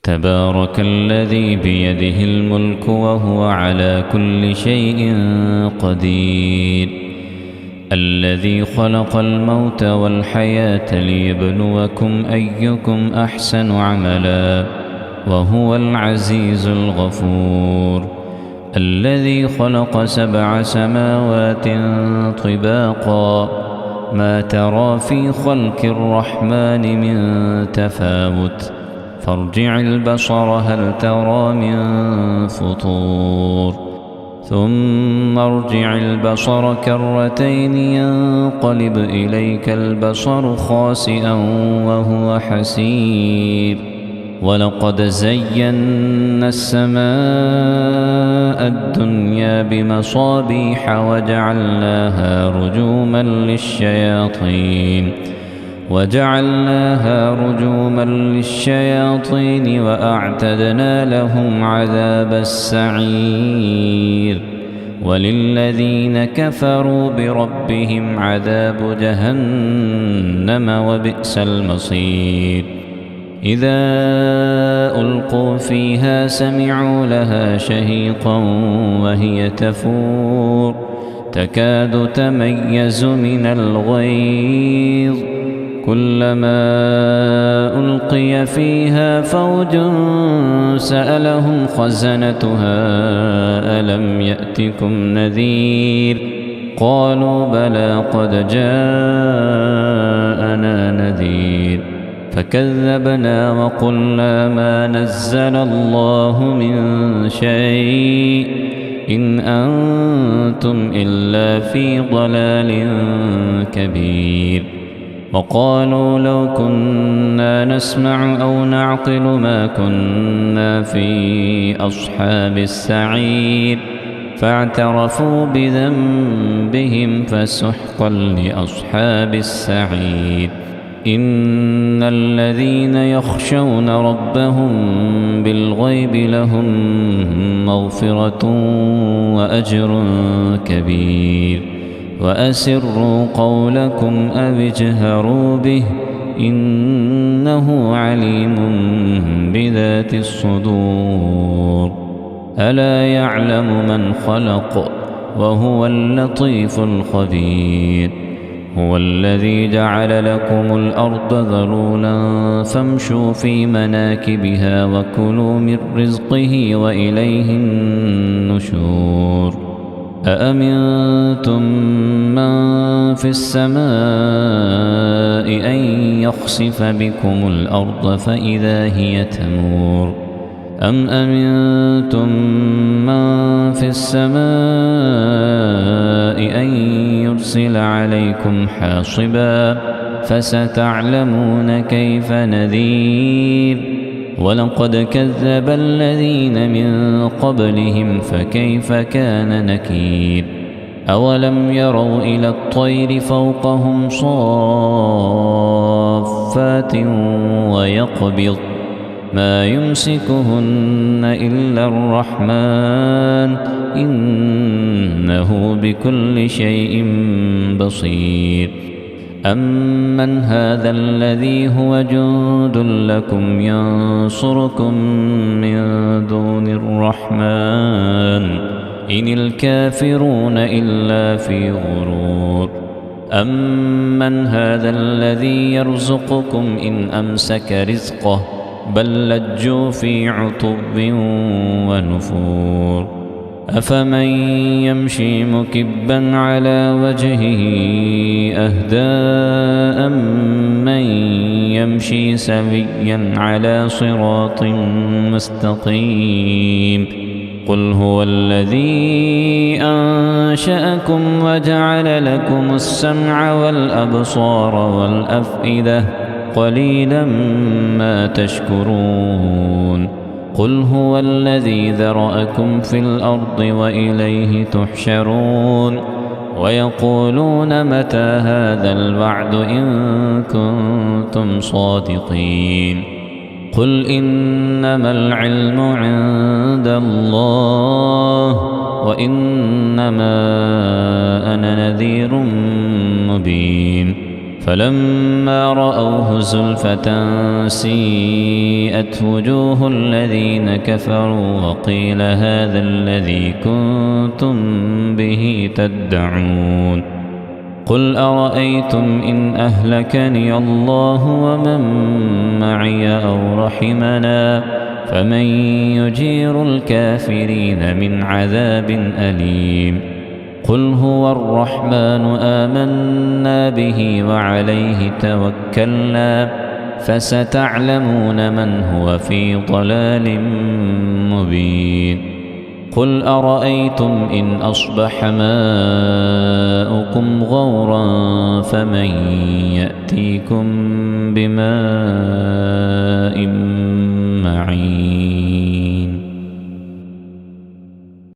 تبارك الذي بيده الملك وهو على كل شيء قدير الذي خلق الموت والحياة ليبلوكم أيكم أحسن عملا وهو العزيز الغفور الذي خلق 7 سماوات طباقا ما ترى في خلق الرحمن من تفاوت فارجع البصر هل ترى من فطور ثم ارجع البصر كرتين ينقلب إليك البصر خاسئا وهو حسير ولقد زينا السماء الدنيا بمصابيح وجعلناها رجوما للشياطين وأعتدنا لهم عذاب السعير وللذين كفروا بربهم عذاب جهنم وبئس المصير إذا ألقوا فيها سمعوا لها شهيقا وهي تفور تكاد تميز من الغيظ كلما ألقي فيها فوج سألهم خزنتها ألم يأتكم نذير قالوا بلى قد جاءنا نذير فكذبنا وقلنا ما نزل الله من شيء إن أنتم إلا في ضلال كبير وقالوا لو كنا نسمع أو نعقل ما كنا في أصحاب السعير فاعترفوا بذنبهم فسحقا لأصحاب السعير إن الذين يخشون ربهم بالغيب لهم مغفرة وأجر كبير وأسروا قولكم أو اجهروا به إنه عليم بذات الصدور ألا يعلم من خلق وهو اللطيف الخبير هو الذي جعل لكم الأرض ذلولا فامشوا في مناكبها وكلوا من رزقه وإليه النشور أأمنتم من في السماء أن يخسف بكم الأرض فإذا هي تمور أم أمنتم من في السماء أن يرسل عليكم حاصبا فستعلمون كيف نذير ولقد كذب الذين من قبلهم فكيف كان نكير أولم يروا إلى الطير فوقهم صافات ويقبض ما يمسكهن إلا الرحمن إنه بكل شيء بصير أمن هذا الذي هو جند لكم ينصركم من دون الرحمن إن الكافرون إلا في غرور أمن هذا الذي يرزقكم إن أمسك رزقه بل لجوا في عتب ونفور أفمن يمشي مكبا على وجهه أهدى أمن يمشي سويا على صراط مستقيم قل هو الذي أنشأكم وجعل لكم السمع والأبصار والأفئدة قليلا ما تشكرون قل هو الذي ذرأكم في الأرض وإليه تحشرون ويقولون متى هذا الوعد إن كنتم صادقين قل إنما العلم عند الله وإنما أنا نذير مبين فلما رأوه زلفة سيئت وجوه الذين كفروا وقيل هذا الذي كنتم به تدعون قل أرأيتم إن أهلكني الله ومن معي أو رحمنا فمن يجير الكافرين من عذاب أليم قل هو الرحمن آمنا به وعليه توكلنا فستعلمون من هو في ضلال مبين قل أرأيتم إن أصبح ماؤكم غورا فمن يأتيكم بماء